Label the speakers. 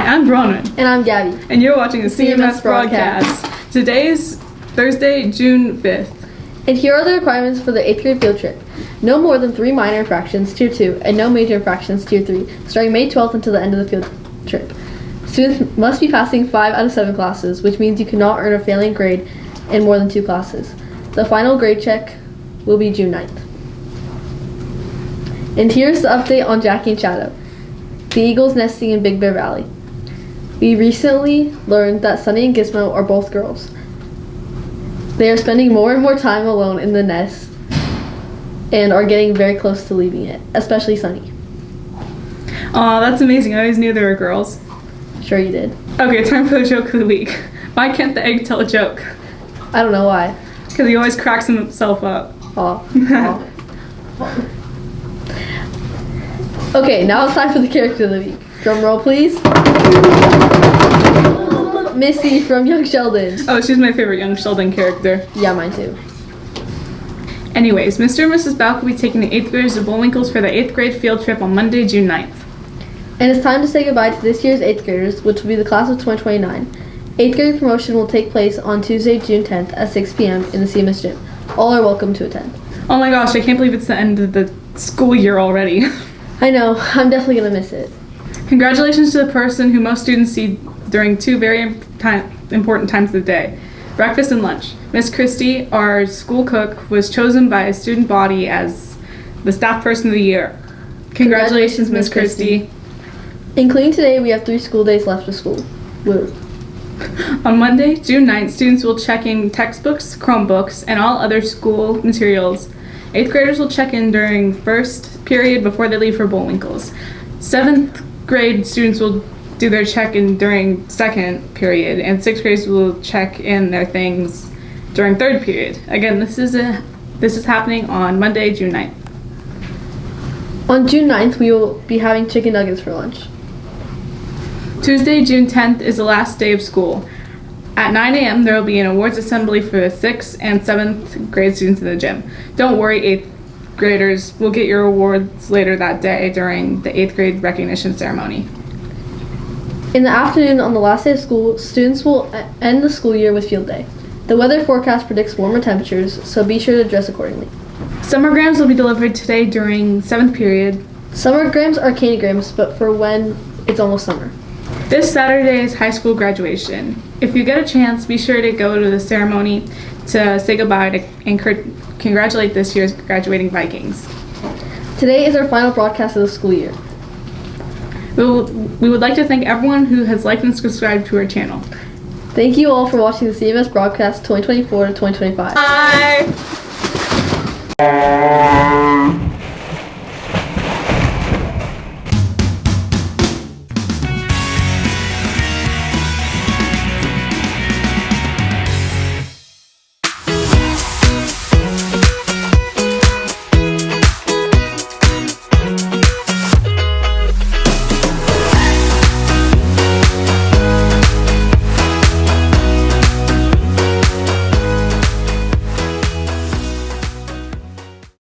Speaker 1: Hi, I'm Bronwyn.
Speaker 2: And I'm Gabby.
Speaker 1: And you're watching the CMS Broadcast. Today is Thursday, June 5th.
Speaker 2: And here are the requirements for the 8th grade field trip. No more than 3 minor infractions, Tier 2, and no major infractions, Tier 3, starting May 12th until the end of the field trip. Students must be passing 5 out of 7 classes, which means you cannot earn a failing grade in more than 2 classes. The final grade check will be June 9th. And here's the update on Jackie and Shadow, the eagles nesting in Big Bear Valley. We recently learned that Sunny and Gizmo are both girls. They are spending more and more time alone in the nest and are getting very close to leaving it, especially Sunny.
Speaker 1: Aw, that's amazing. I always knew there were girls.
Speaker 2: Sure you did.
Speaker 1: Okay, time for the joke of the week. Why can't the egg tell a joke?
Speaker 2: I don't know why.
Speaker 1: Because he always cracks himself up.
Speaker 2: Aw. Okay, now it's time for the character of the week. Drum roll, please. Missy from Young Sheldon.
Speaker 1: Oh, she's my favorite Young Sheldon character.
Speaker 2: Yeah, mine too.
Speaker 1: Anyways, Mr. and Mrs. Balk will be taking the 8th graders to Bullwinkle's for the 8th grade field trip on Monday, June 9th.
Speaker 2: And it's time to say goodbye to this year's 8th graders, which will be the class of 2029. 8th grade promotion will take place on Tuesday, June 10th at 6 p.m. in the CMS gym. All are welcome to attend.
Speaker 1: Oh my gosh, I can't believe it's the end of the school year already.
Speaker 2: I know, I'm definitely going to miss it.
Speaker 1: Congratulations to the person who most students see during 2 very important times of the day, breakfast and lunch. Miss Christie, our school cook, was chosen by a student body as the staff person of the year. Congratulations, Miss Christie.
Speaker 2: Including today, we have 3 school days left of school. Woo.
Speaker 1: On Monday, June 9th, students will check in textbooks, Chromebooks, and all other school materials. 8th graders will check in during first period before they leave for Bullwinkle's. 7th grade students will do their check-in during second period, and 6th graders will check in their things during third period. Again, this is happening on Monday, June 9th.
Speaker 2: On June 9th, we will be having chicken nuggets for lunch.
Speaker 1: Tuesday, June 10th is the last day of school. At 9 a.m., there will be an awards assembly for the 6th and 7th grade students in the gym. Don't worry, 8th graders will get your awards later that day during the 8th grade recognition ceremony.
Speaker 2: In the afternoon on the last day of school, students will end the school year with field day. The weather forecast predicts warmer temperatures, so be sure to dress accordingly.
Speaker 1: Summergrams will be delivered today during 7th period.
Speaker 2: Summergrams are candygrams, but for when it's almost summer.
Speaker 1: This Saturday is high school graduation. If you get a chance, be sure to go to the ceremony to say goodbye and congratulate this year's graduating Vikings.
Speaker 2: Today is our final broadcast of the school year.
Speaker 1: We would like to thank everyone who has liked and subscribed to our channel.
Speaker 2: Thank you all for watching the CMS Broadcast 2024 to 2025.
Speaker 1: Bye!